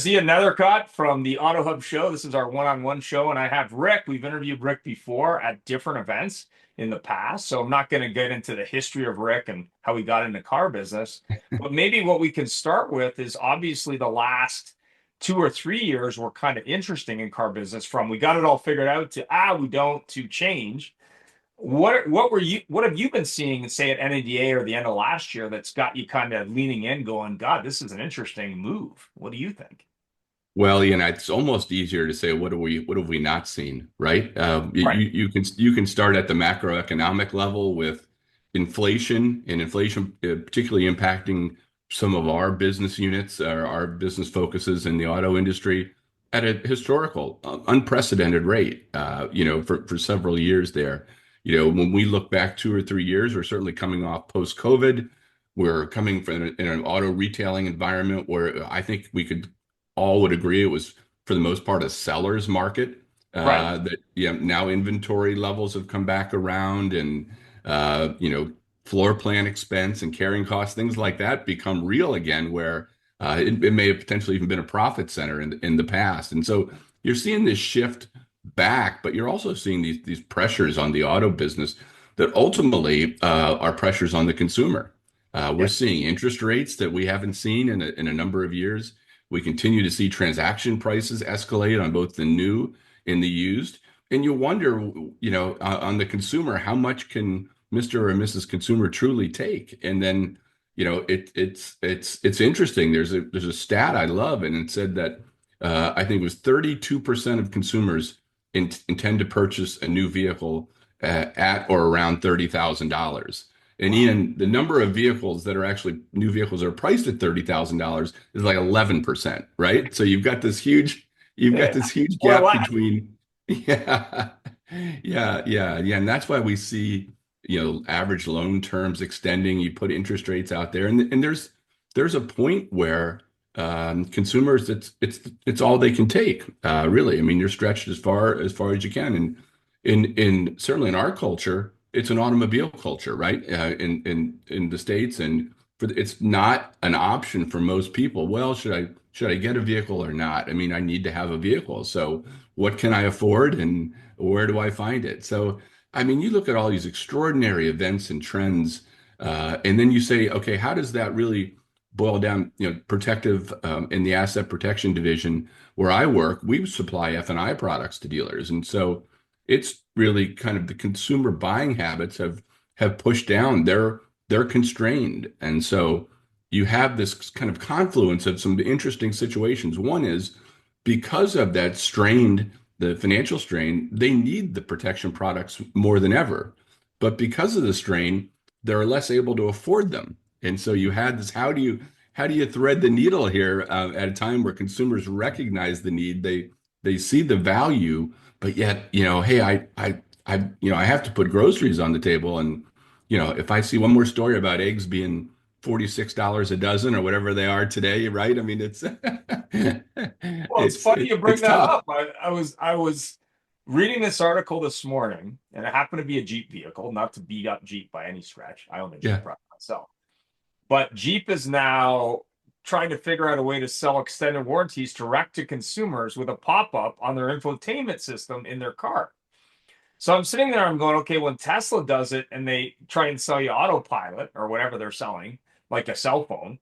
is Ian Nethercott from the Auto Hub show. This is our one-on-one show, and I have Rick. We've interviewed Rick before at different events in the past, so I'm not going to get into the history of Rick and how he got into car business. But maybe what we can start with is obviously the last 2 or 3 years were kind of interesting in car business from we got it all figured out to we don't to change. What have you been seeing, say at NADA or the end of last year, that's got you kind of leaning in, going, God, this is an interesting move. What do you think? Well, it's almost easier to say what have we not seen, right? Right. You can start at the macroeconomic level with inflation, and inflation particularly impacting some of our business units, our business focuses in the auto industry at a historical, unprecedented rate. For several years there. When we look back 2 or 3 years, we're certainly coming off post-COVID. We're coming from in an auto retailing environment where I think we could all would agree it was, for the most part, a seller's market. Right. That now inventory levels have come back around, and floor plan expense and carrying costs, things like that, become real again, where it may have potentially even been a profit center in the past. And so you're seeing this shift back, but you're also seeing these pressures on the auto business that ultimately are pressures on the consumer. We're Yes. seeing interest rates that we haven't seen in a number of years. We continue to see transaction prices escalate on both the new and the used. And you wonder, on the consumer, how much can Mr. or Mrs. Consumer truly take? And then, it's interesting. There's a stat I love, and it said that I think it was 32% of consumers intend to purchase a new vehicle at or around $30,000. And Wow. Ian, the number of vehicles that are actually new vehicles that are priced at $30,000 is like 11%, right? So you've got Yeah. this huge Or gap less. between, yeah, yeah. And that's why we see, average loan terms extending. You put interest rates out there, and there's a point where consumers, it's all they can take, really. I mean, you're stretched as far as you can, and in certainly in our culture, it's an automobile culture, right? In the States, and it's not an option for most people. Well, should I get a vehicle or not? I mean, I need to have a vehicle. So what can I afford, and where do I find it? So, I mean, you look at all these extraordinary events and trends, and then you say, okay, how does that really boil down? Protective, in the asset protection division where I work, we supply F&I products to dealers, and so it's really kind of the consumer buying habits have pushed down. They're constrained, and so you have this kind of confluence of some interesting situations. One is, because of that the financial strain, they need the protection products more than ever. But because of the strain, they're less able to afford them. And so you had this, how do you thread the needle here, at a time where consumers recognize the need, they see the value, but yet, hey, I have to put groceries on the table. And, if I see one more story about eggs being $46 a dozen or whatever they are today, right? I mean, it's Well, it's funny you bring it's that tough. up. I was reading this article this morning, and it happened to be a Jeep vehicle, not to beat up Jeep by any stretch. I own a Jeep Yeah. product myself. But Jeep is now trying to figure out a way to sell extended warranties direct to consumers with a pop-up on their infotainment system in their car. So I'm sitting there, I'm going, okay, when Tesla does it and they try and sell you autopilot or whatever they're selling, like a cell phone,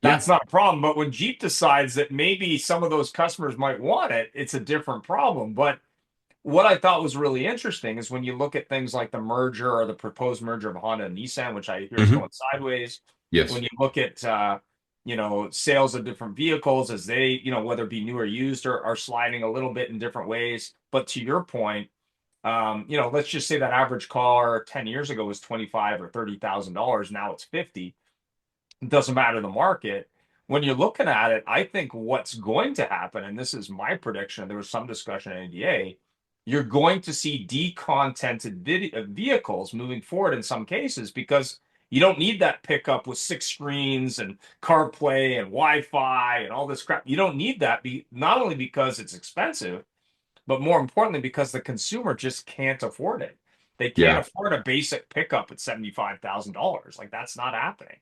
Yeah. that's not a problem. But when Jeep decides that maybe some of those customers might want it, it's a different problem. But what I thought was really interesting is when you look at things like the merger or the proposed merger of Honda and Nissan, which I hear is Hmm. going sideways. When Yes. you look at sales of different vehicles as they, whether it be new or used, are sliding a little bit in different ways. But to your point, let's just say that average car 10 years ago was 25 or $30,000. Now it's 50. It doesn't matter the market. When you're looking at it, I think what's going to happen, and this is my prediction, there was some discussion at NDA, you're going to see decontented vehicles moving forward in some cases because you don't need that pickup with six screens and CarPlay and Wi-Fi and all this crap. You don't need that, not only because it's expensive, but more importantly, because the consumer just can't afford it. They can't Yeah. afford a basic pickup at $75,000. Like that's not happening.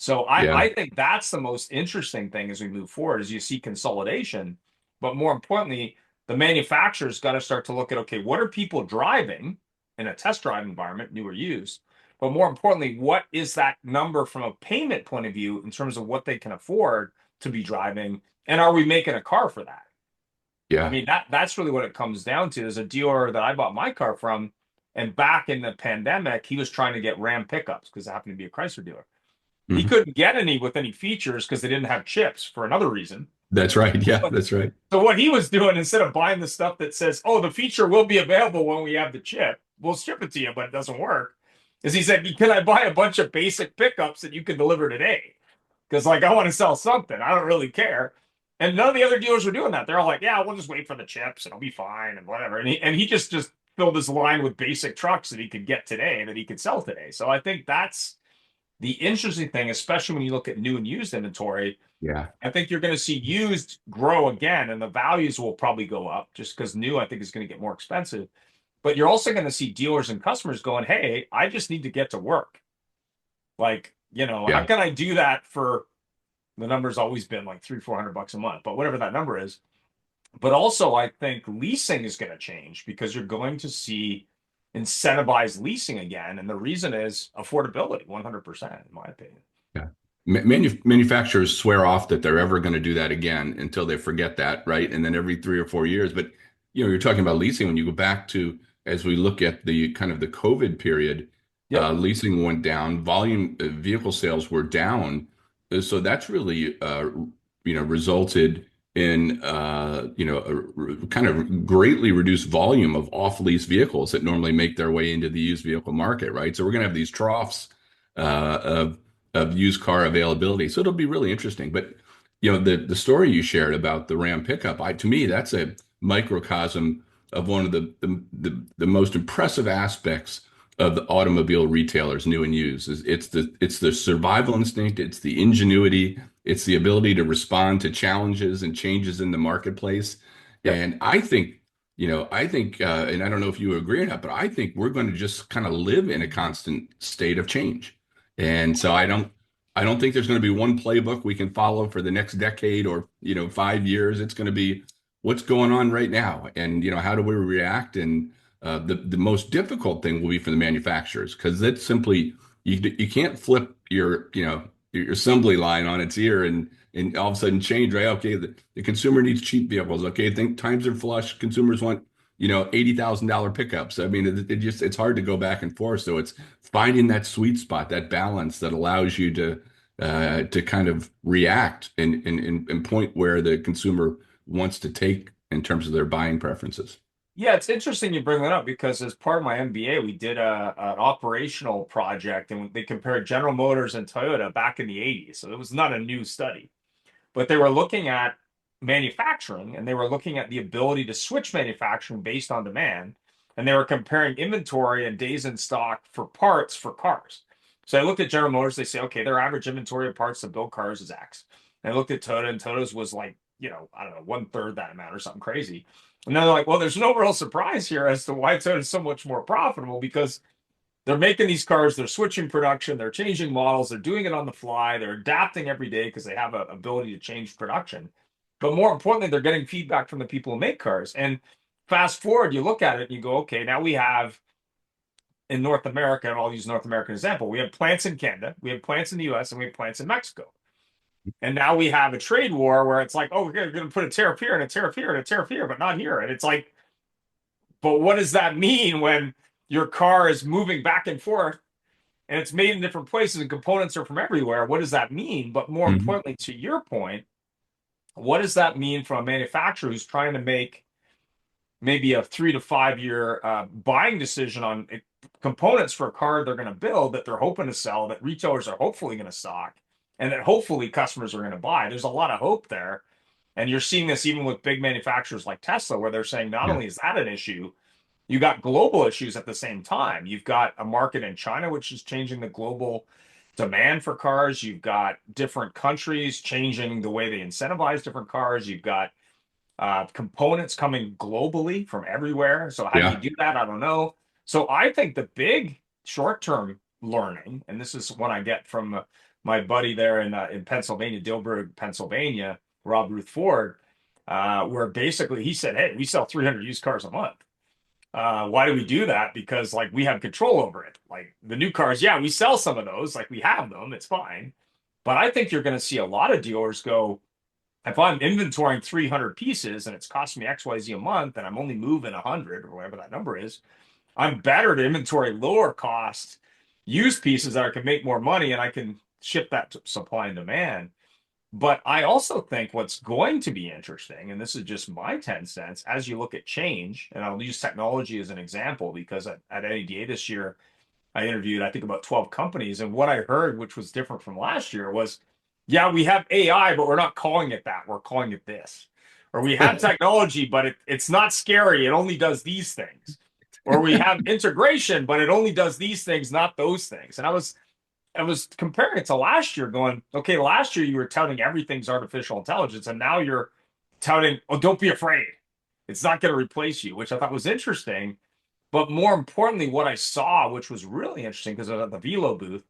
So Yeah. I think that's the most interesting thing as we move forward is you see consolidation, but more importantly, the manufacturers got to start to look at, okay, what are people driving in a test drive environment, new or used? But more importantly, what is that number from a payment point of view in terms of what they can afford to be driving? And are we making a car for that? I Yeah. mean, that's really what it comes down to. There's a dealer that I bought my car from, and back in the pandemic, he was trying to get Ram pickups because it happened to be a Chrysler dealer. He Mhm. couldn't get any with any features because they didn't have chips for another reason. That's right. Yeah, But that's right. so what he was doing instead of buying the stuff that says, "Oh, the feature will be available when we have the chip. We'll ship it to you, but it doesn't work," is he said, "Can I buy a bunch of basic pickups that you can deliver today? Because like I want to sell something. I don't really care." And none of the other dealers were doing that. They're all like, "Yeah, we'll just wait for the chips and it'll be fine and whatever." And he just filled his line with basic trucks that he could get today that he could sell today. So I think that's the interesting thing, especially when you look at new and used inventory. Yeah. I think you're going to see used grow again, and the values will probably go up just because new, I think, is going to get more expensive. But you're also going to see dealers and customers going, "Hey, I just need to get to work. Like, how Yeah. can I do that for the number's always been like 300-400 bucks a month, but whatever that number is." But also, I think leasing is going to change because you're going to see incentivized leasing again. And the reason is affordability, 100%, in my opinion. Yeah. Manufacturers swear off that they're ever going to do that again until they forget that, right? And then every 3 or 4 years. But you're talking about leasing when you go back to as we look at the kind of the COVID period, Yep. leasing went down, volume vehicle sales were down. So that's really resulted in a kind of greatly reduced volume of off-lease vehicles that normally make their way into the used vehicle market, right? So we're going to have these troughs of used car availability. So it'll be really interesting. But the story you shared about the Ram pickup, to me, that's a microcosm of one of the most impressive aspects of the automobile retailers, new and used. It's the survival instinct, it's the ingenuity, it's the ability to respond to challenges and changes in the marketplace. Yep. And I think, and I don't know if you agree or not, but I think we're going to just kind of live in a constant state of change. And so I don't think there's going to be one playbook we can follow for the next decade or 5 years. It's going to be what's going on right now, and how do we react? And the most difficult thing will be for the manufacturers because that's simply you can't flip your assembly line on its ear and all of a sudden change, right? Okay, the consumer needs cheap vehicles. Okay, think times are flush. Consumers want $80,000 pickups. I mean, it's hard to go back and forth. So it's finding that sweet spot, that balance that allows you to kind of react and point where the consumer wants to take in terms of their buying preferences. Yeah, it's interesting you bring that up because as part of my MBA, we did an operational project and they compared General Motors and Toyota back in the 80s. So it was not a new study, but they were looking at manufacturing and they were looking at the ability to switch manufacturing based on demand. And they were comparing inventory and days in stock for parts for cars. So I looked at General Motors, they say, okay, their average inventory of parts to build cars is X. And I looked at Toyota, and Toyota's was like, I don't know, one third that amount or something crazy. And then they're like, well, there's no real surprise here as to why Toyota is so much more profitable because they're making these cars, they're switching production, they're changing models, they're doing it on the fly, they're adapting every day because they have an ability to change production. But more importantly, they're getting feedback from the people who make cars. And fast forward, you look at it and you go, okay, now we have in North America, and I'll use North American example, we have plants in Canada, we have plants in the US, and we have plants in Mexico. And now we have a trade war where it's like, oh, we're going to put a tariff here and a tariff here and a tariff here, but not here. And it's like, but what does that mean when your car is moving back and forth and it's made in different places and components are from everywhere? What does that mean? But more Mhm. importantly, to your point, what does that mean from a manufacturer who's trying to make maybe a 3 to 5 year buying decision on components for a car they're going to build that they're hoping to sell, that retailers are hopefully going to stock, and that hopefully customers are going to buy? There's a lot of hope there. And you're seeing this even with big manufacturers like Tesla, where they're saying not Yeah. only is that an issue, you got global issues at the same time. You've got a market in China, which is changing the global demand for cars. You've got different countries changing the way they incentivize different cars. You've got components coming globally from everywhere. So how do you Yeah. do that? I don't know. So I think the big short term learning, and this is one I get from my buddy there in Pennsylvania, Dilburg, Pennsylvania, Rob Ruth Ford, where basically he said, "Hey, we sell 300 used cars a month. Why do we do that? Because like we have control over it. Like the new cars, yeah, we sell some of those, like we have them, it's fine. But I think you're going to see a lot of dealers go, if I'm inventorying 300 pieces and it's costing me XYZ a month and I'm only moving 100 or whatever that number is, I'm better to inventory lower cost used pieces that I can make more money and I can ship that to supply and demand. But I also think what's going to be interesting, and this is just my 10 cents, as you look at change, and I'll use technology as an example because at NADA this year, I interviewed, I think, about 12 companies. And what I heard, which was different from last year, was yeah, we have AI, but we're not calling it that. We're calling it this. Or we have technology, but it's not scary. It only does these things. Or we have integration, but it only does these things, not those things. And I was comparing it to last year, going, okay, last year you were touting everything's artificial intelligence, and now you're touting, oh, don't be afraid. It's not going to replace you, which I thought was interesting. But more importantly, what I saw, which was really interesting because I was at the Velo booth,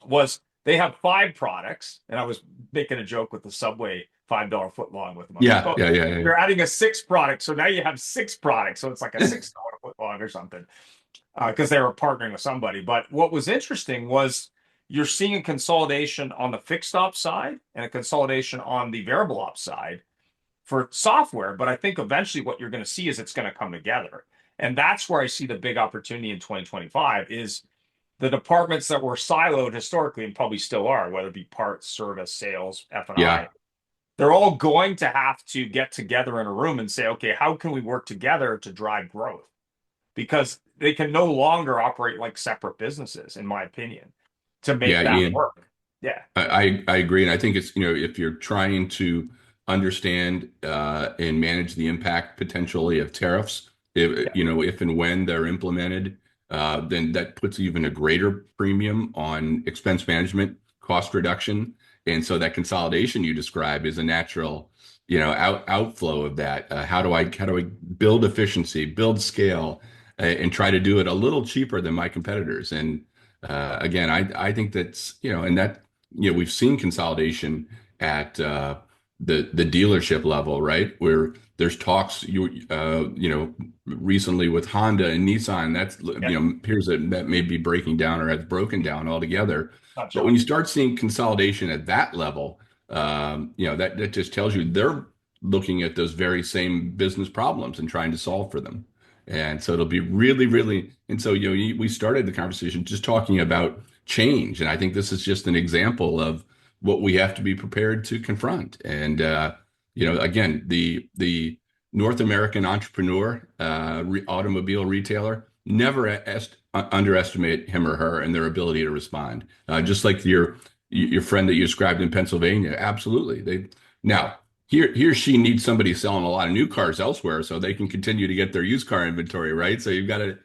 was they have five products. And I was making a joke with the Subway $5 foot long with them. I'm like, Yeah, oh, yeah, yeah, yeah. you're adding a sixth product. So now you have six products. So it's like a $6 foot long or something because they were partnering with somebody. But what was interesting was you're seeing a consolidation on the fixed ops side and a consolidation on the variable ops side for software. But I think eventually what you're going to see is it's going to come together. And that's where I see the big opportunity in 2025 is the departments that were siloed historically and probably still are, whether it be parts, service, sales, Yeah. F&I, they're all going to have to get together in a room and say, okay, how can we work together to drive growth? Because they can no longer operate like separate businesses, in my opinion, to make Yeah, that Ian. work. Yeah. I agree, and I think it's, if you're trying to understand and manage the impact potentially of tariffs, if Yeah. if and when they're implemented, then that puts even a greater premium on expense management, cost reduction, and so that consolidation you describe is a natural, outflow of that. How do I build efficiency, build scale, and try to do it a little cheaper than my competitors? And again, I think that's and that we've seen consolidation at the dealership level, right? Where there's talks recently with Honda and Nissan. That's Yeah. appears that may be breaking down or has broken down altogether. Not But when you shocking. start seeing consolidation at that level, that just tells you they're looking at those very same business problems and trying to solve for them. And so it'll be really, really, and so we started the conversation just talking about change, and I think this is just an example of what we have to be prepared to confront. And again, the North American entrepreneur, automobile retailer, never underestimate him or her and their ability to respond. Just like your friend that you described in Pennsylvania, absolutely. They now he or she needs somebody selling a lot of new cars elsewhere so they can continue to get their used car inventory, right? So you've got to,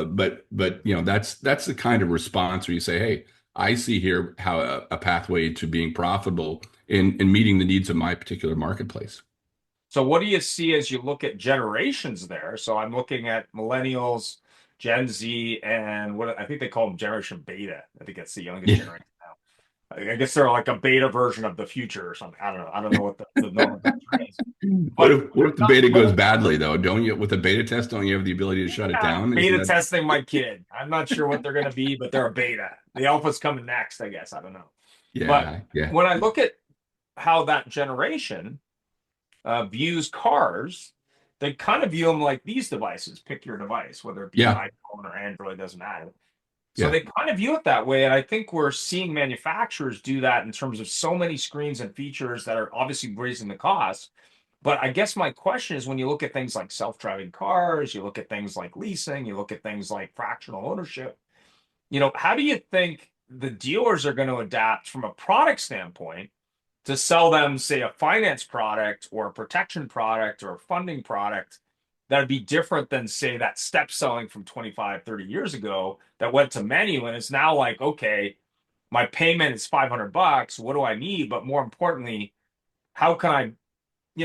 but that's the kind of response where you say, hey, I see here how a pathway to being profitable in meeting the needs of my particular marketplace. So what do you see as you look at generations there? So I'm looking at millennials, Gen Z, and what I think they call them Generation Beta. I think that's the youngest Yeah. generation now. I guess they're like a beta version of the future or something. I don't know. I don't know what the nomenclature is. What But if what if the beta goes badly though? Don't you with a beta test, don't you have the ability to shut it yeah, down? Isn't beta that testing my kid. I'm not sure what they're going to be, but they're a beta. The alpha's coming next, I guess. I don't know. But yeah, yeah, when I look at how that generation views cars, they kind of view them like these devices. Pick your device, whether it be an yeah, iPhone or Android, doesn't matter. So yeah. they kind of view it that way. And I think we're seeing manufacturers do that in terms of so many screens and features that are obviously raising the cost. But I guess my question is when you look at things like self-driving cars, you look at things like leasing, you look at things like fractional ownership, how do you think the dealers are going to adapt from a product standpoint to sell them, say, a finance product or a protection product or a funding product that would be different than, say, that step selling from 25, 30 years ago that went to menu and it's now like, okay, my payment is $500. What do I need? But more importantly, how can I,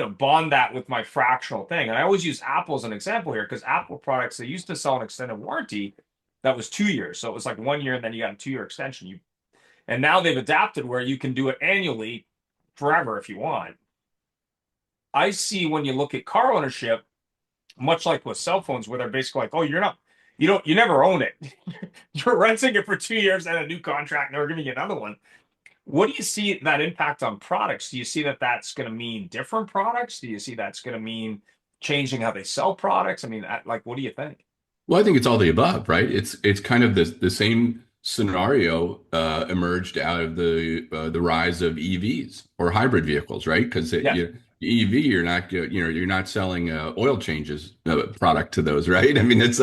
bond that with my fractional thing? And I always use Apple as an example here because Apple products, they used to sell an extended warranty. that was 2 years. So it was like 1 year and then you got a 2 year extension. And now they've adapted where you can do it annually forever if you want. I see when you look at car ownership, much like with cell phones, where they're basically like, oh, you never own it. You're renting it for 2 years and a new contract, and they're giving you another one. What do you see that impact on products? Do you see that that's going to mean different products? Do you see that's going to mean changing how they sell products? I mean, like, what do you think? Well, I think it's all the above, right? It's kind of the same scenario emerged out of the rise of EVs or hybrid vehicles, right? Because Yeah. EV, you're not selling oil changes product to those, right? I mean, it's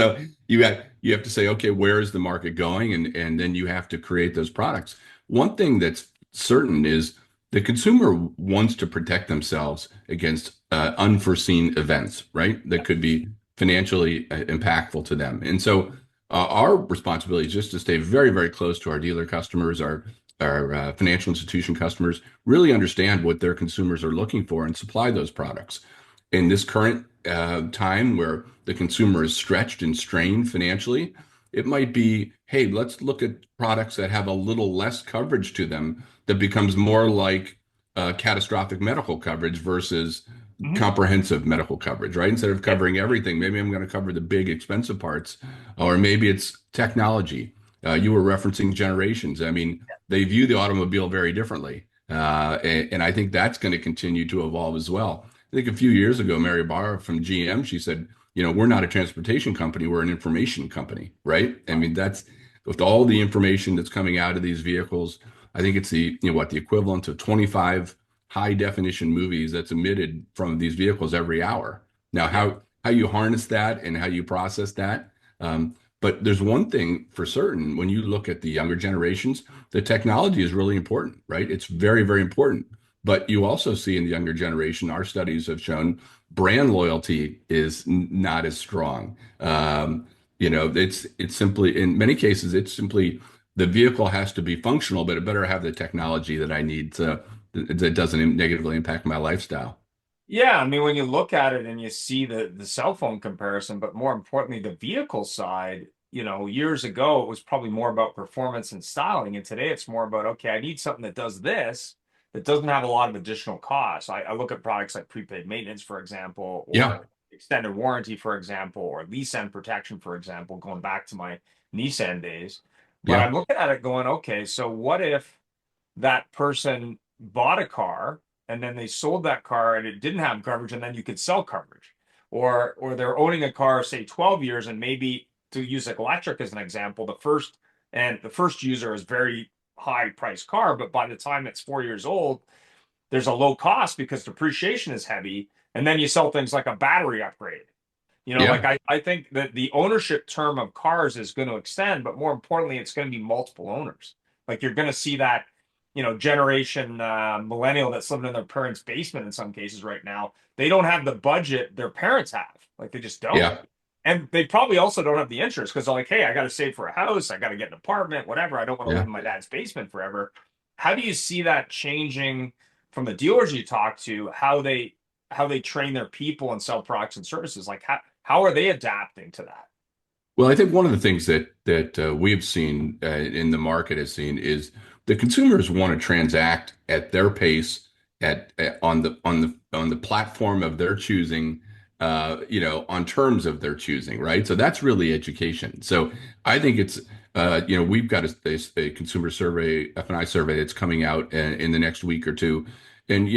you have to say, okay, where is the market going, and then you have to create those products. One thing that's certain is the consumer wants to protect themselves against unforeseen events, right? That could be financially impactful to them. And so our responsibility is just to stay very, very close to our dealer customers, our financial institution customers, really understand what their consumers are looking for and supply those products. In this current time where the consumer is stretched and strained financially, it might be, hey, let's look at products that have a little less coverage to them that becomes more like catastrophic medical coverage versus Mhm. comprehensive medical coverage, right? Instead of Yeah. covering everything, maybe I'm going to cover the big expensive parts, or maybe it's technology. You were referencing generations. I mean, they view the automobile very differently. And I think that's going to continue to evolve as well. I think a few years ago, Mary Barra from GM, she said, we're not a transportation company, we're an information company, right? I mean, that's with all the information that's coming out of these vehicles. I think it's the equivalent of 25 high definition movies that's emitted from these vehicles every hour. Now, Yeah. how you harness that and how you process that. But there's one thing for certain, when you look at the younger generations, the technology is really important, right? It's very, very important. But you also see in the younger generation, our studies have shown brand loyalty is not as strong. It's simply, in many cases, it's simply the vehicle has to be functional, but it better have the technology that I need to that doesn't negatively impact my lifestyle. Yeah, I mean, when you look at it and you see the cell phone comparison, but more importantly, the vehicle side, years ago it was probably more about performance and styling, and today it's more about, okay, I need something that does this, that doesn't have a lot of additional costs. I look at products like prepaid maintenance, for example, Yeah, or extended warranty, for example, or lease end protection, for example, going back to my Nissan days. But yeah, I'm looking at it going, okay, so what if that person bought a car and then they sold that car and it didn't have coverage and then you could sell coverage, or they're owning a car say 12 years and maybe, to use like electric as an example, the first user is very high price car, but by the time it's 4 years old there's a low cost because depreciation is heavy, and then you sell things like a battery upgrade. Like yeah, I think that the ownership term of cars is going to extend, but more importantly, it's going to be multiple owners. Like you're going to see that, generation millennial that's living in their parents' basement in some cases right now. They don't have the budget their parents have. Like they just don't. yeah, And they probably also don't have the interest because they're like, hey, I got to save for a house. I got to get an apartment, whatever. I don't want to live yeah. in my dad's basement forever. How do you see that changing from the dealers you talk to, how they train their people and sell products and services? Like how are they adapting to that? Well, I think one of the things that we've seen in the market has seen is the consumers want to transact at their pace on the platform of their choosing, on terms of their choosing, right? So that's really education. So I think it's we've got a consumer survey, F&I survey that's coming out in the next week or two, and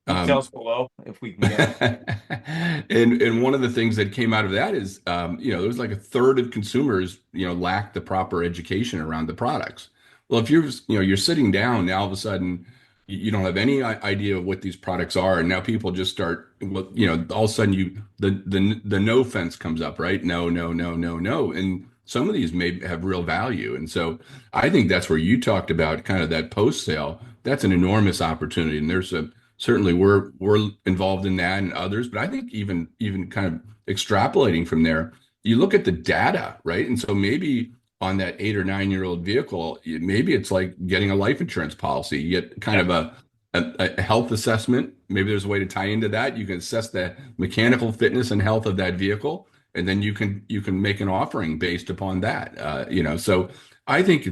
Details below if we can get them. and one of the things that came out of that is, there was like a third of consumers, lack the proper education around the products. Well, if you're sitting down now, all of a sudden, you don't have any idea of what these products are, and now people just start, well, all of a sudden the no fence comes up, right? No, no, no, no, no, and some of these may have real value, and so I think that's where you talked about kind of that post sale. That's an enormous opportunity, and certainly we're involved in that and others, but I think even kind of extrapolating from there, you look at the data, right? And so maybe on that 8 or 9 year old vehicle, maybe it's like getting a life insurance policy. You get kind Yeah. of a health assessment. Maybe there's a way to tie into that. You can assess the mechanical fitness and health of that vehicle. and then you can make an offering based upon that. So I think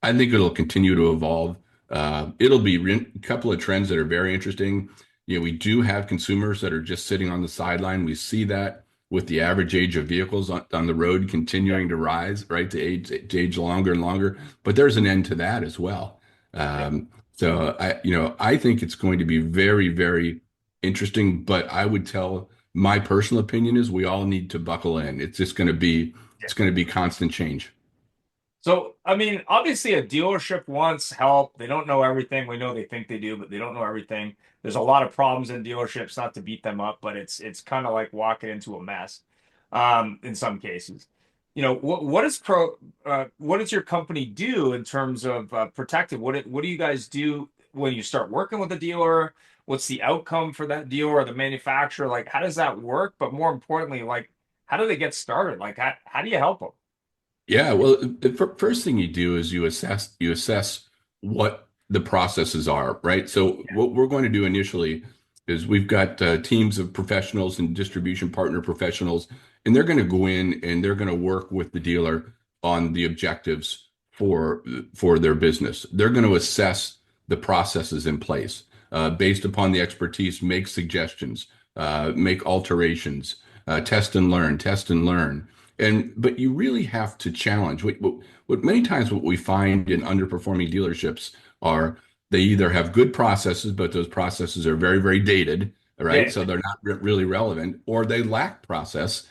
I think it'll continue to evolve. It'll be a couple of trends that are very interesting. We do have consumers that are just sitting on the sideline. We see that with the average age of vehicles on the road Yeah. continuing to rise, right, to age longer and longer. But there's an end to that as well. Yeah. I think it's going to be very, very interesting. But I would tell my personal opinion is we all need to buckle in. It's just going to be Yeah. it's going to be constant change. So, I mean, obviously a dealership wants help. They don't know everything. We know they think they do, but they don't know everything. There's a lot of problems in dealerships, not to beat them up, but it's kind of like walking into a mess, in some cases. What does your company do in terms of protective? What do you guys do when you start working with a dealer? What's the outcome for that dealer or the manufacturer? Like, how does that work? But more importantly, like, how do they get started? Like, how do you help them? Yeah, well, the first thing you do is you assess what the processes are, right? So what we're going to do initially is we've got teams of professionals and distribution partner professionals, and they're going to go in and they're going to work with the dealer on the objectives for their business. They're going to assess the processes in place based upon the expertise, make suggestions, make alterations, test and learn. But you really have to challenge what many times what we find in underperforming dealerships are they either have good processes, but those processes are very, very dated, right? Yeah. So they're not really relevant, or they lack process.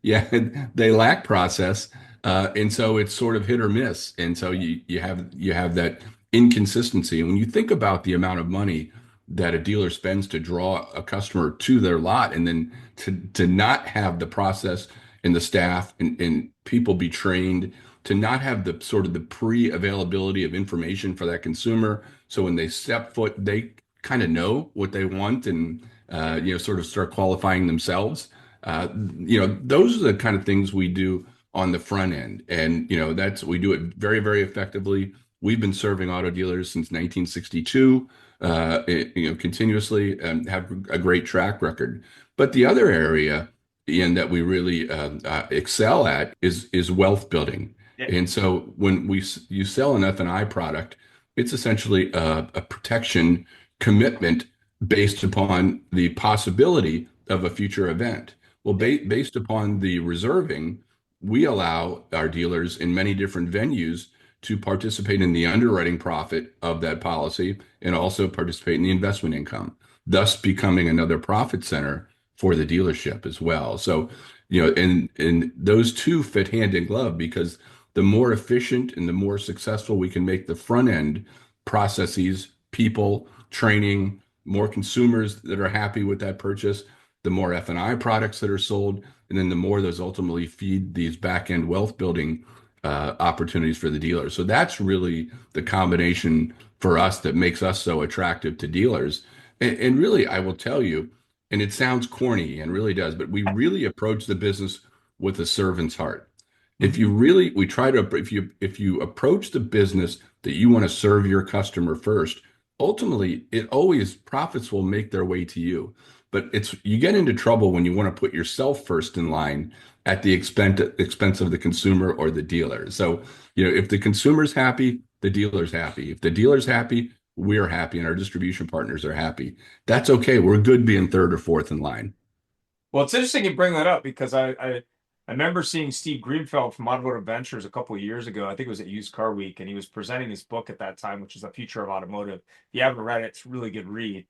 Yeah, they lack process, and so it's sort of hit or miss. And so you have that inconsistency. And when you think about the amount of money that a dealer spends to draw a customer to their lot, and then to not have the process and the staff and people be trained to not have the sort of the pre-availability of information for that consumer. So when they step foot, they kind of know what they want and sort of start qualifying themselves. Those are the kind of things we do on the front end, and that's we do it very, very effectively. We've been serving auto dealers since 1962, continuously, and have a great track record. But the other area and that we really excel at is wealth building. Yeah. And so when you sell an F&I product, it's essentially a protection commitment based upon the possibility of a future event. Well, Yeah. based upon the reserving, we allow our dealers in many different venues to participate in the underwriting profit of that policy and also participate in the investment income, thus becoming another profit center for the dealership as well. So, and those two fit hand in glove because the more efficient and the more successful we can make the front end processes, people, training, more consumers that are happy with that purchase, the more F&I products that are sold, and then the more those ultimately feed these back end wealth building opportunities for the dealer. So that's really the combination for us that makes us so attractive to dealers. And really, I will tell you, and it sounds corny and really does, but we really approach the business with a servant's heart. If Mhm. you really, we try to, if you approach the business that you want to serve your customer first, ultimately, it always profits will make their way to you. But you get into trouble when you want to put yourself first in line at the expense of the consumer or the dealer. So, if the consumer's happy, the dealer's happy. If the dealer's happy, we're happy and our distribution partners are happy. That's okay. We're good being third or fourth in line. Well, it's interesting you bring that up because I remember seeing Steve Greenfeld from Automotive Ventures a couple of years ago. I think it was at Used Car Week, and he was presenting his book at that time, which is The Future of Automotive. If you haven't read it, it's a really good read.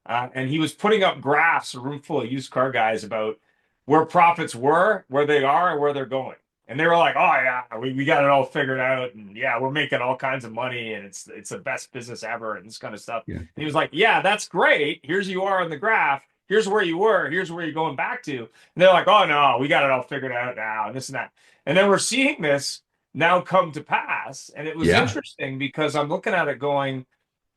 And he was putting up graphs, a room full of used car guys, about where profits were, where they are, and where they're going. And they were like, "Oh yeah, we got it all figured out, and yeah, we're making all kinds of money, and it's the best business ever, and this kind of stuff." Yeah. And he was like, "Yeah, that's great. Here's you are on the graph. Here's where you were. Here's where you're going back to." And they're like, "Oh no, we got it all figured out now, and this and that." And then we're seeing this now come to pass, and it was Yeah. interesting because I'm looking at it going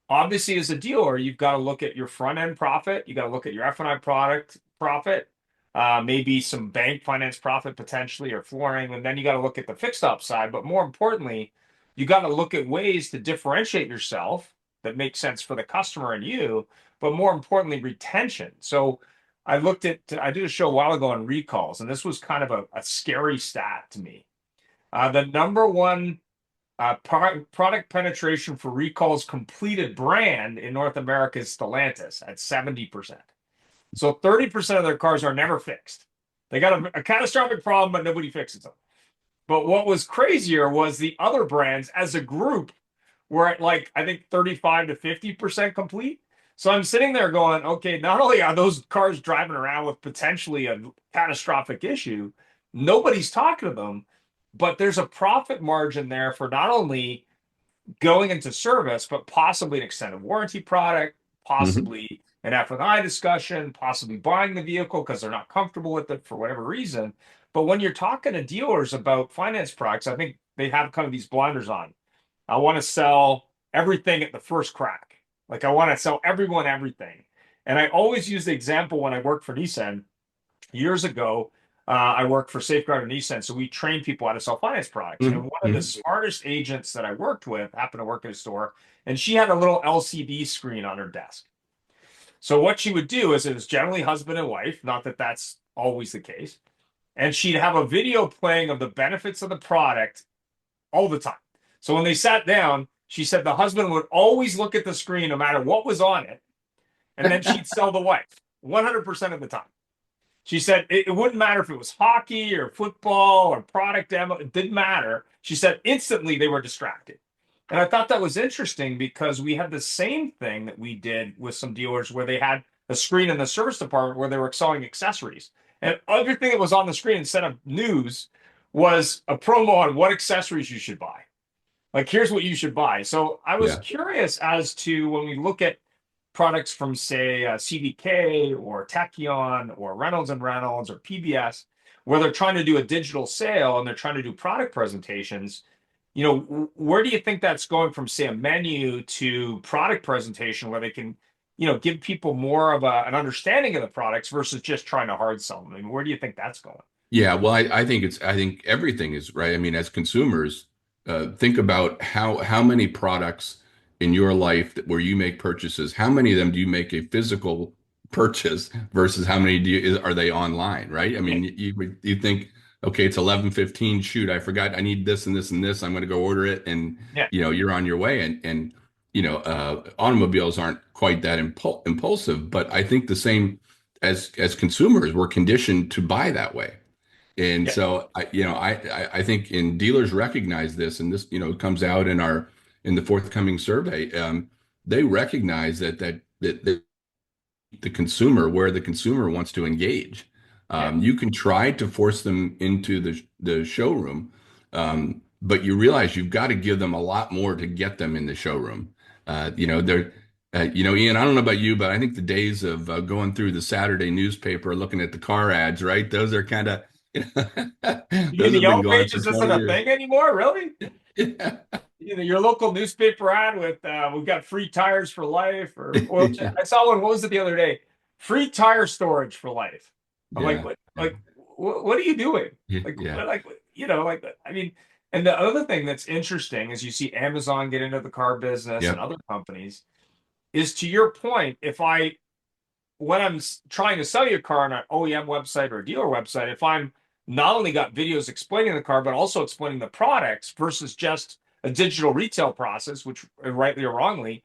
obviously as a dealer, you've got to look at your front end profit. You got to look at your F&I product profit, maybe some bank finance profit potentially or flooring. And then you got to look at the fixed ops side. But more importantly, you got to look at ways to differentiate yourself that make sense for the customer and you, but more importantly, retention. So I did a show a while ago on recalls, and this was kind of a scary stat to me. The number one product penetration for recalls completed brand in North America is Stellantis at 70%. So 30% of their cars are never fixed. They got a catastrophic problem, but nobody fixes them. But what was crazier was the other brands as a group were at like, I think 35 to 50% complete. So I'm sitting there going, okay, not only are those cars driving around with potentially a catastrophic issue, nobody's talking to them, but there's a profit margin there for not only going into service, but possibly an extended warranty product, Hmm. possibly an F&I discussion, possibly buying the vehicle because they're not comfortable with it for whatever reason. But when you're talking to dealers about finance products, I think they have kind of these blinders on. I want to sell everything at the first crack. Like I want to sell everyone everything. And I always use the example when I worked for Nissan years ago. I worked for Safeguard and Nissan, so we trained people how to sell finance products. And Hmm. one of the Hmm. smartest agents that I worked with happened to work at a store, and she had a little LCD screen on her desk. So what she would do is it was generally husband and wife, not that that's always the case, and she'd have a video playing of the benefits of the product all the time. So when they sat down, she said the husband would always look at the screen no matter what was on it, and then she'd sell the wife 100% of the time. She said it wouldn't matter if it was hockey or football or product demo, it didn't matter. She said instantly they were distracted. And I thought that was interesting because we had the same thing that we did with some dealers where they had a screen in the service department where they were selling accessories. And everything that was on the screen instead of news was a promo on what accessories you should buy. Like, here's what you should buy. So I was Yeah. curious as to when we look at products from, say, CDK or Techion or Reynolds and Reynolds or PBS, where they're trying to do a digital sale and they're trying to do product presentations. Where do you think that's going from, say, a menu to product presentation where they can, give people more of an understanding of the products versus just trying to hard sell them? I mean, where do you think that's going? Yeah, well, I think everything is right. I mean, as consumers, think about how many products in your life where you make purchases, how many of them do you make a physical purchase versus how many are they online, right? I Yeah, mean, you think, okay, it's 11:15. Shoot, I forgot I need this and this and this. I'm going to go order it, and yeah, you're on your way. And automobiles aren't quite that impulsive, but I think the same as consumers, we're conditioned to buy that way. And yeah, so I think in dealers recognize this, and this comes out in our in the forthcoming survey. They recognize that the consumer, where the consumer wants to engage. yeah, You can try to force them into the showroom, but you realize you've got to give them a lot more to get them in the showroom. They're Ian, I don't know about you, but I think the days of going through the Saturday newspaper looking at the car ads, right? Those are kind of You mean those the have been yellow gone for pages 20 isn't a years. thing anymore? Really? Yeah. Your local newspaper ad with we've got free tires for life, or well, Yeah. I saw one. What was it the other day? Free tire storage for life. I'm like, Yeah. what? Like, what are you doing? Yeah. Like, Yeah. I mean, and the other thing that's interesting is you see Amazon get into the car business and Yep. other companies. Is to your point, if I when I'm trying to sell you a car on an OEM website or a dealer website, if I'm not only got videos explaining the car, but also explaining the products versus just a digital retail process, which rightly or wrongly,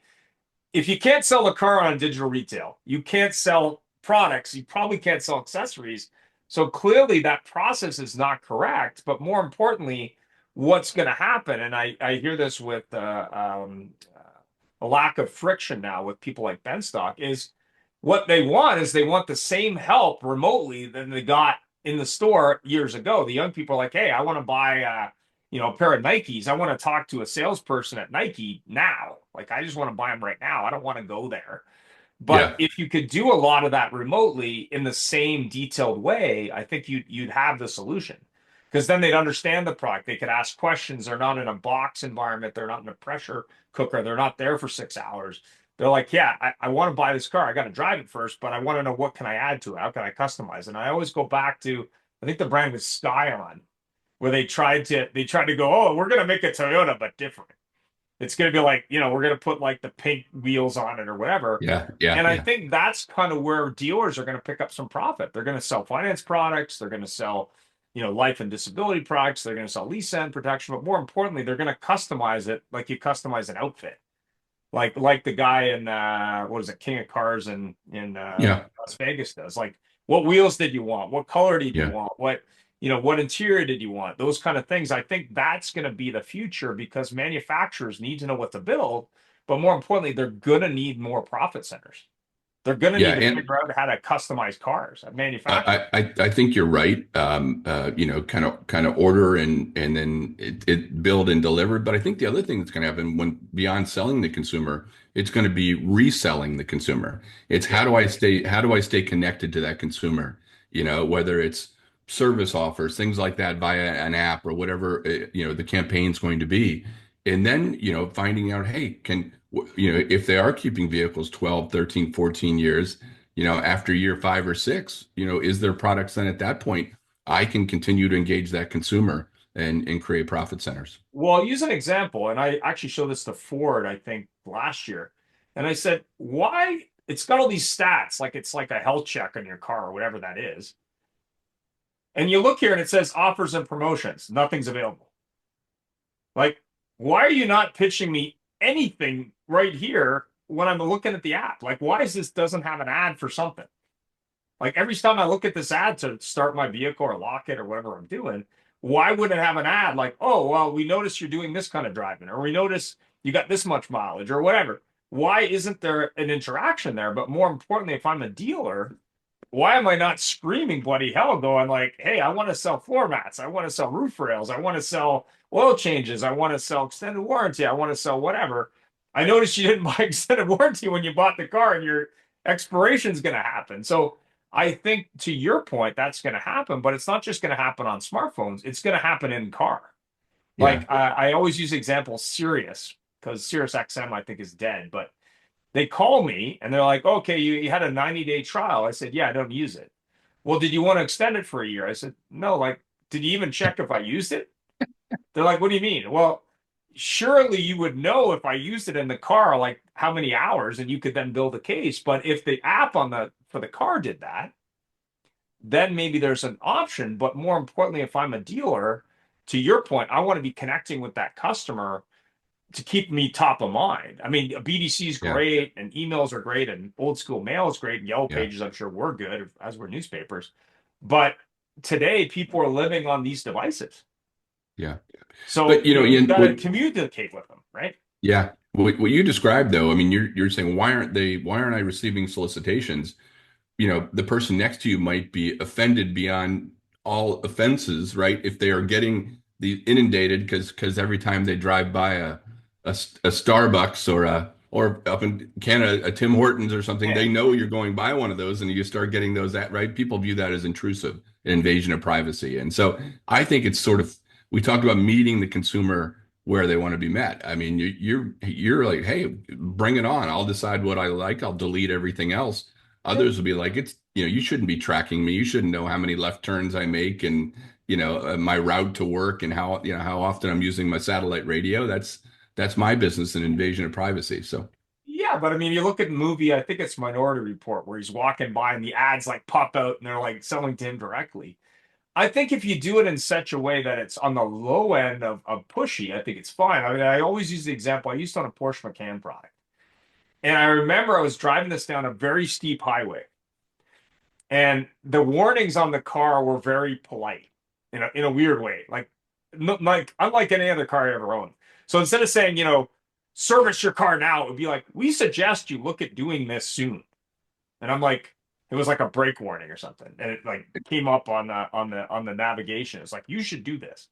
if you can't sell a car on digital retail, you can't sell products, you probably can't sell accessories. So clearly that process is not correct. But more importantly, what's going to happen, and I hear this with a lack of friction now with people like Benstock, is what they want is they want the same help remotely than they got in the store years ago. The young people are like, hey, I want to buy a pair of Nikes. I want to talk to a salesperson at Nike now. Like I just want to buy them right now. I don't want to go there. But Yeah. if you could do a lot of that remotely in the same detailed way, I think you'd have the solution. Because then they'd understand the product. They could ask questions. They're not in a box environment. They're not in a pressure cooker. They're not there for 6 hours. They're like, yeah, I want to buy this car. I got to drive it first, but I want to know what can I add to it? How can I customize it? And I always go back to, I think the brand was Scion, where they tried to go, oh, we're gonna make a Toyota but different. It's going to be like, we're going to put like the pink wheels on it or whatever. Yeah, yeah, And I yeah, think that's kind of where dealers are going to pick up some profit. They're going to sell finance products. They're going to sell, life and disability products. They're going to sell lease end protection. But more importantly, they're going to customize it like you customize an outfit. Like the guy in what is it, King of Cars in yeah, Las Vegas does. Like, what wheels did you want? What color did you yeah. want? What interior did you want? Those kind of things. I think that's going to be the future because manufacturers need to know what to build, but more importantly, they're going to need more profit centers. They're going to Yeah, need to and figure out how to customize cars at manufacturers. I think you're right. Kind of order and then it build and deliver. But I think the other thing that's going to happen when beyond selling the consumer, it's going to be reselling the consumer. It's Yeah. how do I stay connected to that consumer? Whether it's service offers, things like that via an app or whatever, the campaign's going to be. And then, finding out, hey, if they are keeping vehicles 12, 13, 14 years, after year 5 or 6, is there products then at that point I can continue to engage that consumer and create profit centers? Well, I'll use an example, and I actually showed this to Ford, I think, last year. And I said, why? It's got all these stats, like it's like a health check on your car or whatever that is. And you look here and it says offers and promotions, nothing's available. Like, why are you not pitching me anything right here when I'm looking at the app? Like, why is this doesn't have an ad for something? Like every time I look at this ad to start my vehicle or lock it or whatever I'm doing, why wouldn't it have an ad like, oh, well, we notice you're doing this kind of driving, or we notice you got this much mileage or whatever? Why isn't there an interaction there? But more importantly, if I'm a dealer, why am I not screaming bloody hell going like, hey, I want to sell floor mats, I want to sell roof rails, I want to sell oil changes, I want to sell extended warranty, I want to sell whatever. I noticed you didn't buy extended warranty when you bought the car and your expiration is going to happen. So I think to your point, that's going to happen, but it's not just going to happen on smartphones. It's going to happen in car. Yeah, Like I always use the example Sirius because Sirius XM I think is dead, but they call me and they're like, okay, you had a 90-day trial. I said, yeah, I don't use it. Well, did you want to extend it for a year? I said, no, like, did you even check if I used it? They're like, what do you mean? Well, surely you would know if I used it in the car, like how many hours, and you could then build a case. But if the app on the for the car did that, then maybe there's an option. But more importantly, if I'm a dealer, to your point, I want to be connecting with that customer to keep me top of mind. I mean, BDC is yeah, great and emails are great and old school mail is great and yellow yeah, pages, I'm sure were good as were newspapers. But today people are living on these devices. yeah. So, But you Ian, got to communicate with them, right? yeah, what you described though, I mean, you're saying why aren't I receiving solicitations? The person next to you might be offended beyond all offenses, right? If they are getting the inundated because every time they drive by a Starbucks or up in Canada a Tim Hortons or something, Yeah. they know you're going by one of those, and you start getting those that right. People view that as intrusive, an invasion of privacy, and so I think it's sort of we talked about meeting the consumer where they want to be met. I mean, you're like, hey, bring it on. I'll decide what I like. I'll delete everything else. Yeah. Others will be like, you shouldn't be tracking me. You shouldn't know how many left turns I make and, my route to work and how often I'm using my satellite radio. That's my business and invasion of privacy. So, Yeah, but I mean, you look at the movie, I think it's Minority Report, where he's walking by and the ads like pop out and they're like selling to him directly. I think if you do it in such a way that it's on the low end of pushy, I think it's fine. I mean, I always use the example I used on a Porsche Macan product. And I remember I was driving this down a very steep highway, and the warnings on the car were very polite, in a weird way, like unlike any other car I ever owned. So instead of saying, service your car now, it would be like, we suggest you look at doing this soon. And I'm like, it was like a brake warning or something, and it like came up on the navigation. It's like you should do this.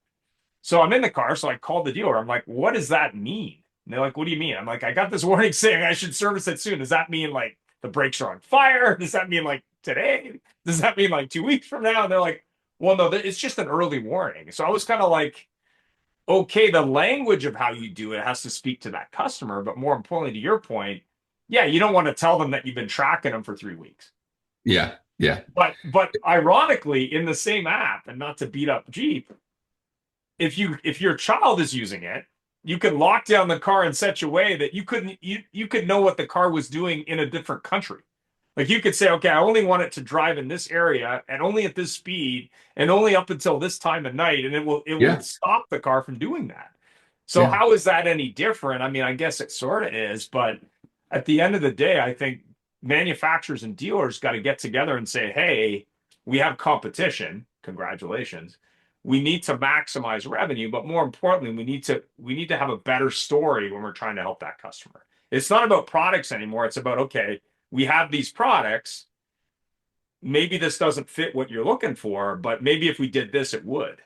So I'm in the car, so I called the dealer. I'm like, what does that mean? And they're like, what do you mean? I'm like, I got this warning saying I should service it soon. Does that mean like the brakes are on fire? Does that mean like today? Does that mean like 2 weeks from now? And they're like, well, no, it's just an early warning. So I was kind of like, okay, the language of how you do it has to speak to that customer. But more importantly, to your point, yeah, you don't want to tell them that you've been tracking them for 3 weeks. yeah, yeah, But ironically, in the same app, and not to beat up Jeep, if your child is using it you could lock down the car in such a way that you could know what the car was doing in a different country. Like you could say, okay, I only want it to drive in this area and only at this speed and only up until this time of night, and it will Yeah, stop the car from doing that. So yeah, how is that any different? I mean, I guess it sort of is, but at the end of the day, I think manufacturers and dealers got to get together and say, hey, we have competition. Congratulations. We need to maximize revenue, but more importantly, we need to have a better story when we're trying to help that customer. It's not about products anymore. It's about, okay, we have these products. Maybe this doesn't fit what you're looking for, but maybe if we did this, it would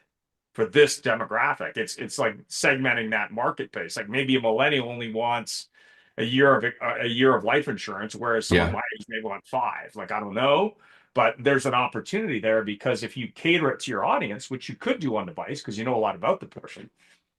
for this demographic. It's like segmenting that marketplace. Like maybe a millennial only wants a year of life insurance, whereas someone yeah, my age may want five. Like I don't know, but there's an opportunity there because if you cater it to your audience, which you could do on device because you know a lot about the person,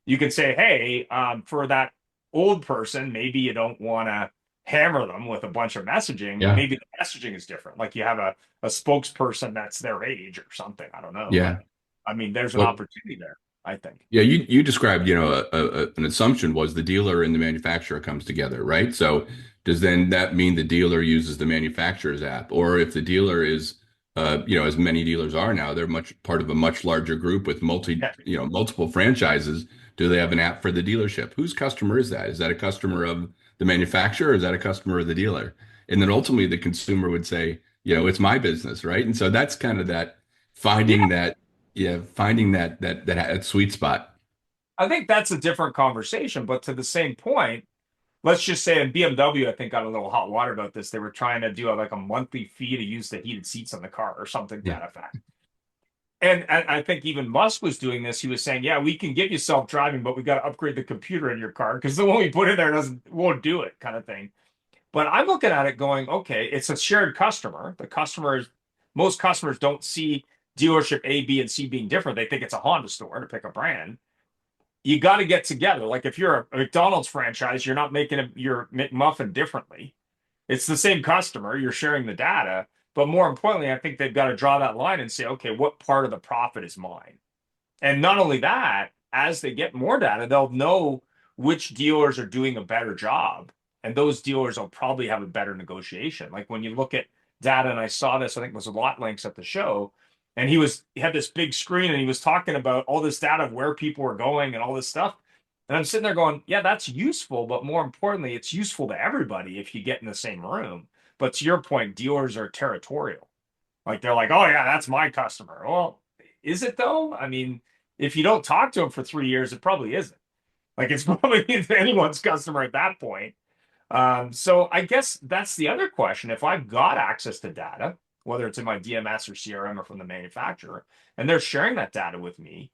you can say, hey, for that old person, maybe you don't want to hammer them with a bunch of messaging, but yeah, maybe the messaging is different. Like you have a spokesperson that's their age or something. I don't know, but yeah. I mean, there's an Well, opportunity there, I think. yeah, you described, an assumption was the dealer and the manufacturer comes together, right? So does then that mean the dealer uses the manufacturer's app? Or if the dealer is, as many dealers are now, they're much part of a much larger group with multiple franchises. Do they have an app for the dealership? Whose customer is that? Is that a customer of the manufacturer or is that a customer of the dealer? And then ultimately the consumer would say, it's my business, right? And so that's kind of that Yeah, finding that yeah, finding that sweet spot. I think that's a different conversation, but to the same point, let's just say, and BMW, I think, got a little hot water about this. They were trying to do like a monthly fee to use the heated seats on the car or something to Yeah. that effect. And I think even Musk was doing this. He was saying, "Yeah, we can give you self-driving, but we got to upgrade the computer in your car because the one we put in there doesn't won't do it," kind of thing. But I'm looking at it going, okay, it's a shared customer. Most customers don't see dealership A, B, and C being different. They think it's a Honda store to pick a brand. You got to get together. Like if you're a McDonald's franchise, you're not making your McMuffin differently. It's the same customer. You're sharing the data. But more importantly, I think they've got to draw that line and say, okay, what part of the profit is mine? And not only that, as they get more data, they'll know which dealers are doing a better job. And those dealers will probably have a better negotiation. Like when you look at data, and I saw this, I think it was a lot links at the show, and he had this big screen and he was talking about all this data of where people were going and all this stuff. And I'm sitting there going, yeah, that's useful, but more importantly, it's useful to everybody if you get in the same room. But to your point, dealers are territorial. Like they're like, oh yeah, that's my customer. Well, is it though? I mean, if you don't talk to them for 3 years, it probably isn't. Like it's probably anyone's customer at that point. So I guess that's the other question. If I've got access to data, whether it's in my DMS or CRM or from the manufacturer, and they're sharing that data with me,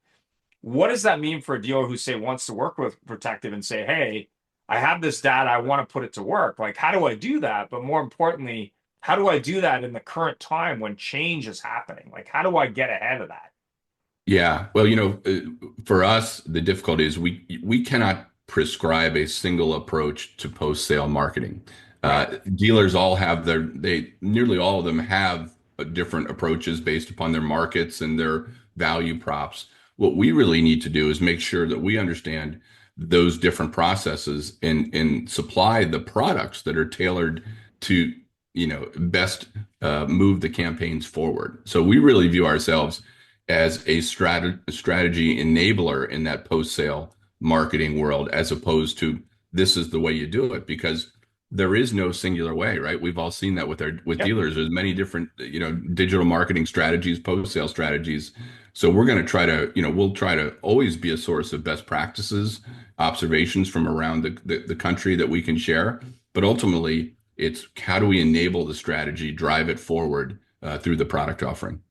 what does that mean for a dealer who say wants to work with Protective and say, hey, I have this data, I want to put it to work. Like, how do I do that? But more importantly, how do I do that in the current time when change is happening? Like, how do I get ahead of that? Yeah. Well, for us, the difficulty is we cannot prescribe a single approach to post-sale marketing. Right. Dealers all have they nearly all of them have different approaches based upon their markets and their value props. What we really need to do is make sure that we understand those different processes and supply the products that are tailored to, best move the campaigns forward. So we really view ourselves as a strategy enabler in that post-sale marketing world, as opposed to this is the way you do it, because there is no singular way, right? We've all seen that with Yep. dealers. There's many different, digital marketing strategies, post-sale strategies. So we're going to try to, we'll try to always be a source of best practices, observations from around the country that we can share. But ultimately, it's how do we enable the strategy, drive it forward through the product offering.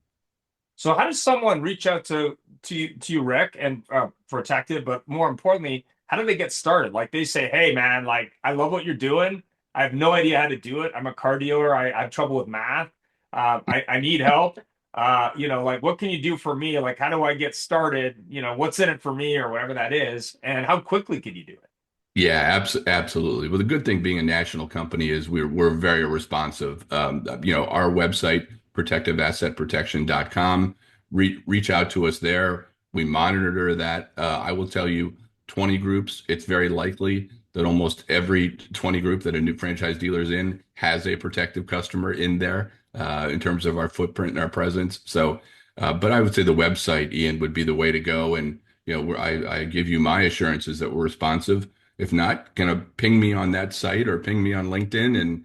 So how does someone reach out to you, Rick, and Protective, but more importantly, how do they get started? Like they say, hey man, like I love what you're doing. I have no idea how to do it. I'm a car dealer. I have trouble with math. I need help. Like what can you do for me? Like how do I get started? What's in it for me or whatever that is, and how quickly can you do it? Yeah, absolutely. Well, the good thing being a national company is we're very responsive. Our website, protectiveassetprotection.com, reach out to us there. We monitor that. I will tell you, 20 groups, it's very likely that almost every 20 group that a new franchise dealer is in has a Protective customer in there in terms of our footprint and our presence. So, but I would say the website, Ian, would be the way to go. And, I give you my assurances that we're responsive. If not, gonna ping me on that site or ping me on LinkedIn, and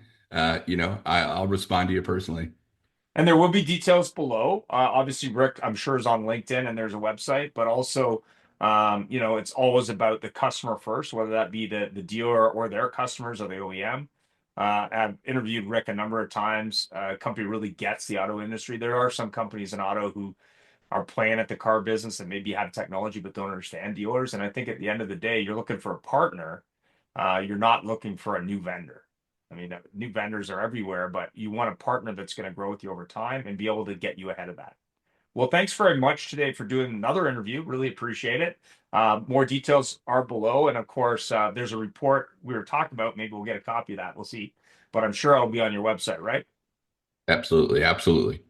I'll respond to you personally. And there will be details below. Obviously, Rick, I'm sure, is on LinkedIn and there's a website, but also, it's always about the customer first, whether that be the dealer or their customers or the OEM. I've interviewed Rick a number of times. Company really gets the auto industry. There are some companies in auto who are playing at the car business and maybe have technology but don't understand dealers. And I think at the end of the day, you're looking for a partner. You're not looking for a new vendor. I mean, new vendors are everywhere, but you want a partner that's going to grow with you over time and be able to get you ahead of that. Well, thanks very much today for doing another interview. Really appreciate it. More details are below. And of course, there's a report we were talking about. Maybe we'll get a copy of that. We'll see. But I'm sure I'll be on your website, right? Absolutely, absolutely.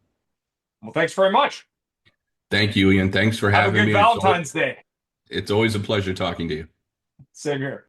Well, thanks very much. Thank you, Ian. Thanks for Have a having good me. Valentine's Day. It's always a pleasure talking to you. Same here.